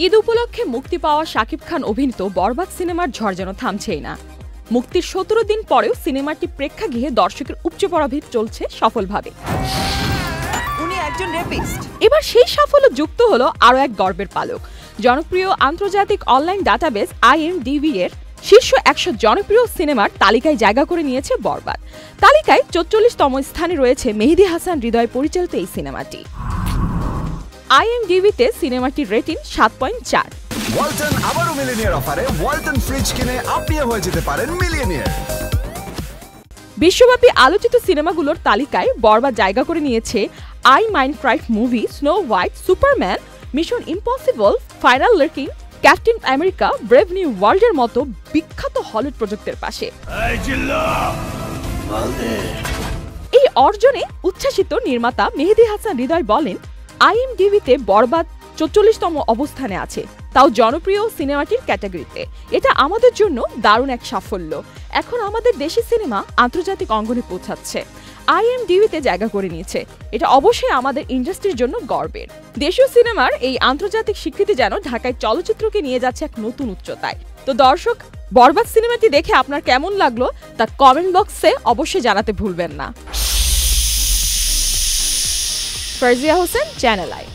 ঈদ উপলক্ষে মুক্তি পাওয়া শাকিব খান অভিনীত বরবাদ সিনেমার ঝড় যেন থামছেই না। মুক্তির ১৭ দিন পরেও সিনেমাটি প্রেক্ষাগৃহে দর্শকের উপচে পড়া ভিড় চলছে সফলভাবে। উনি একজন রেপিস্ট। এবার সেই সাফল্য যুক্ত হলো আরও এক গর্বের পালক। জনপ্রিয় আন্তর্জাতিক অনলাইন ডাটাবেস IMDb এর শীর্ষ ১০০ জনপ্রিয় সিনেমার তালিকায় জায়গা করে নিয়েছে বরবাদ। তালিকায় ৪৪তম স্থানে রয়েছে মেহেদী হাসান হৃদয় পরিচালিত এই সিনেমাটি। IMDb-তে সিনেমাটির রেটিং ৭.৪। ওয়ালটন আবারও মিলিয়নিয়ার অফারে ওয়ালটন ফ্রিজ কিনে আপনিও হয়ে যেতে পারেন মিলিয়নিয়ার। বিশ্বব্যাপী আলোচিত সিনেমাগুলোর তালিকায় বরবাদ জায়গা করে নিয়েছে I Minecraft movie, snow white, Superman, mission impossible, final lacking, captain America, brave new ওয়ার্ল্ডের মতো বিখ্যাত হলিউড প্রজেক্টের পাশে। এই অর্জনে উচ্ছ্বাসিত নির্মাতা মেহেদী হাসান হৃদয় বলেন, IMDb-তে বরবাদ ৪৪তম অবস্থানে আছে, তাও জনপ্রিয় সিনেমাটির ক্যাটাগরিতে। এটা আমাদের জন্য দারুণ এক সাফল্য। এখন আমাদের দেশি সিনেমা আন্তর্জাতিক অঙ্গনে পৌঁছাচ্ছে, IMDb-তে জায়গা করে নিয়েছে। এটা অবশ্যই আমাদের ইন্ডাস্ট্রির জন্য গর্বের। দেশীয় সিনেমার এই আন্তর্জাতিক স্বীকৃতি যেন ঢাকায় চলচ্চিত্রকে নিয়ে যাচ্ছে এক নতুন উচ্চতায়। তো দর্শক, বরবাদ সিনেমাটি দেখে আপনার কেমন লাগলো তা কমেন্ট বক্সে অবশ্যই জানাতে ভুলবেন না। ফারজিয়া হোসেন, চ্যানেল আই।